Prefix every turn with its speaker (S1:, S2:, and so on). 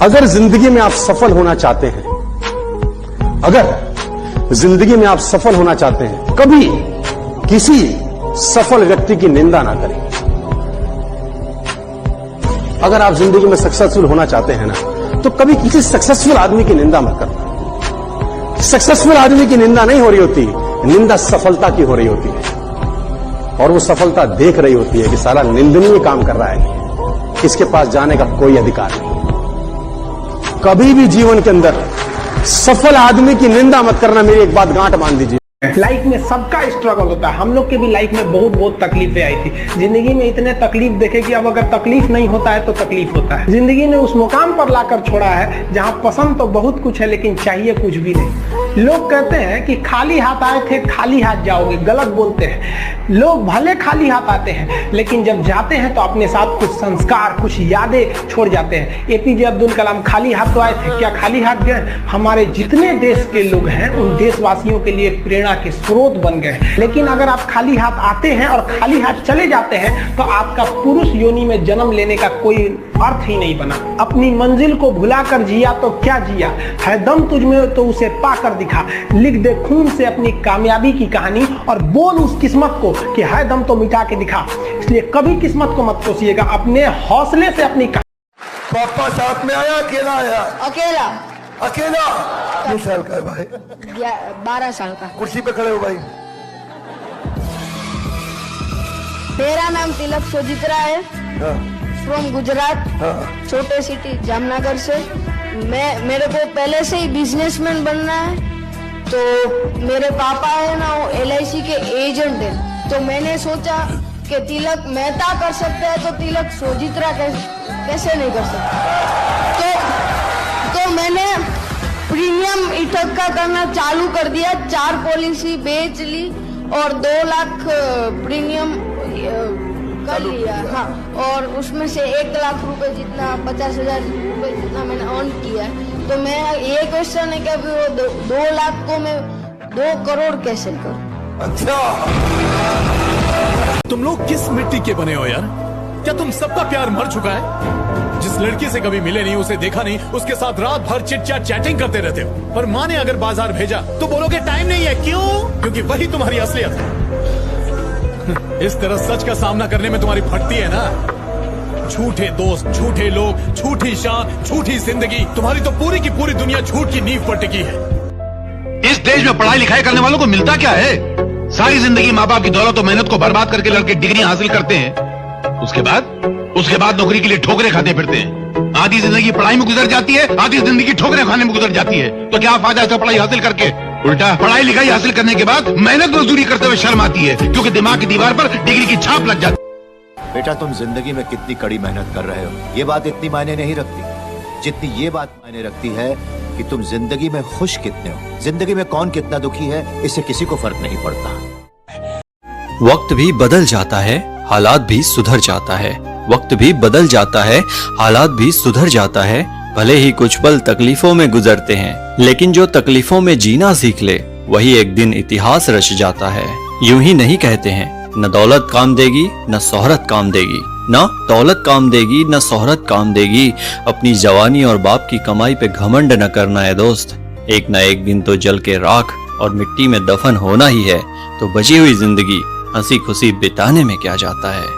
S1: अगर जिंदगी में आप सफल होना चाहते हैं, अगर जिंदगी में आप सफल होना चाहते हैं, कभी किसी सफल व्यक्ति की निंदा ना करें। अगर आप जिंदगी में सक्सेसफुल होना चाहते हैं ना, तो कभी किसी सक्सेसफुल आदमी की निंदा मत करना। सक्सेसफुल आदमी की निंदा नहीं हो रही होती, निंदा सफलता की हो रही होती है, और वो सफलता देख रही होती है कि साला निंदनीय काम कर रहा है, इसके पास जाने का कोई अधिकार नहीं। कभी भी जीवन के अंदर सफल आदमी की निंदा मत करना। मेरी एक बात गांठ बांध दीजिए।
S2: लाइफ में सबका स्ट्रगल होता है। हम लोग के भी लाइफ में बहुत तकलीफें आई थी। जिंदगी में इतने तकलीफ देखे कि अब अगर तकलीफ नहीं होता है तो तकलीफ होता है। जिंदगी ने उस मुकाम पर लाकर छोड़ा है जहां पसंद तो बहुत कुछ है लेकिन चाहिए कुछ भी नहीं। लोग कहते हैं कि खाली हाथ आए थे खाली हाथ जाओगे, गलत बोलते हैं। लोग भले खाली हाथ आते हैं लेकिन जब जाते हैं तो अपने साथ कुछ संस्कार, कुछ यादें छोड़ जाते हैं। एपीजे अब्दुल कलाम खाली हाथ तो आए थे, क्या खाली हाथ गए? हमारे जितने देश के लोग हैं उन देशवासियों के लिए प्रेरणा के स्रोत बन गए। लेकिन अगर आप खाली हाथ आते हैं और खाली हाथ चले जाते हैं तो आपका पुरुष योनि में जन्म लेने का कोई अर्थ ही नहीं बना। अपनी मंजिल को भुलाकर जिया तो क्या जिया, है दम तुझमें तो उसे पाकर दिखा। लिख दे खून से अपनी कामयाबी की कहानी और बोल उस किस्मत को कि है दम तो मिटा के दिखा। इसलिए कभी किस्मत को मत कोसिएगा, अपने हौसले से अपनी।
S3: पापा साथ में आया अकेला आया?
S4: अकेला।
S3: अकेला? कितने साल का है भाई?
S4: 12 साल का।
S3: कुर्सी पे खड़े हो भाई।
S4: मेरा नाम तिलक सोजित्रा है, फ्रॉम गुजरात, छोटे सिटी जामनगर से। मेरे को पहले से ही बिजनेसमैन बनना है। तो मेरे पापा है ना, वो LIC के एजेंट है। तो मैंने सोचा कि तिलक मेहता कर सकते हैं तो तिलक सोजित्रा कैसे नहीं कर सकते। तो मैंने प्रीमियम इकट्ठा करना चालू कर दिया। 4 पॉलिसी बेच ली और 2 लाख प्रीमियम कर लिया। हाँ, और उसमें से 1 लाख रुपए जितना, 50,000 रुपए जितना मैंने अर्न किया। तो मैं ये क्वेश्चन है कि अभी वो 2 लाख को मैं 2 करोड़ कैसे करूं?
S3: अच्छा,
S5: तुम लोग किस मिट्टी के बने हो यार? क्या तुम सबका प्यार मर चुका है? जिस लड़की से कभी मिले नहीं, उसे देखा नहीं, उसके साथ रात भर चिट-चैट चैटिंग करते रहते हो। पर माँ ने अगर बाजार भेजा तो बोलोगे टाइम नहीं है। क्यों? क्योंकि वही तुम्हारी असलियत है। इस तरह सच का सामना करने में तुम्हारी फटती है ना। झूठे दोस्त, झूठे लोग, झूठी शान, झूठी जिंदगी। तुम्हारी तो पूरी की पूरी दुनिया झूठ की नींव पर टिकी है।
S6: इस देश में पढ़ाई लिखाई करने वालों को मिलता क्या है? सारी जिंदगी माँ बाप की दौलत और मेहनत को बर्बाद करके लड़के डिग्री हासिल करते हैं। उसके बाद नौकरी के लिए ठोकरें खाते फिरते हैं। आधी जिंदगी पढ़ाई में गुजर जाती है, आधी जिंदगी ठोकरें खाने में गुजर जाती है। तो क्या फायदा ऐसा पढ़ाई हासिल करके? उल्टा पढ़ाई लिखाई हासिल करने के बाद मेहनत मजदूरी करते हुए शर्म आती है, क्योंकि दिमाग की दीवार पर डिग्री की छाप लग जाती है।
S7: बेटा, तुम जिंदगी में कितनी कड़ी मेहनत कर रहे हो, ये बात इतनी मायने नहीं रखती जितनी ये बात मायने रखती है कि तुम जिंदगी में खुश कितने हो। जिंदगी में कौन कितना दुखी है, इससे किसी को फर्क नहीं पड़ता।
S8: वक्त भी बदल जाता है, हालात भी सुधर जाता है। वक्त भी बदल जाता है, हालात भी सुधर जाता है। भले ही कुछ पल तकलीफों में गुजरते हैं, लेकिन जो तकलीफों में जीना सीख ले वही एक दिन इतिहास रच जाता है। यूं ही नहीं कहते हैं, न दौलत काम देगी न शोहरत काम देगी, न दौलत काम देगी न शोहरत काम देगी। अपनी जवानी और बाप की कमाई पे घमंड न करना है दोस्त। एक न एक दिन तो जल के राख और मिट्टी में दफन होना ही है। तो बची हुई जिंदगी हंसी खुशी बिताने में क्या जाता है।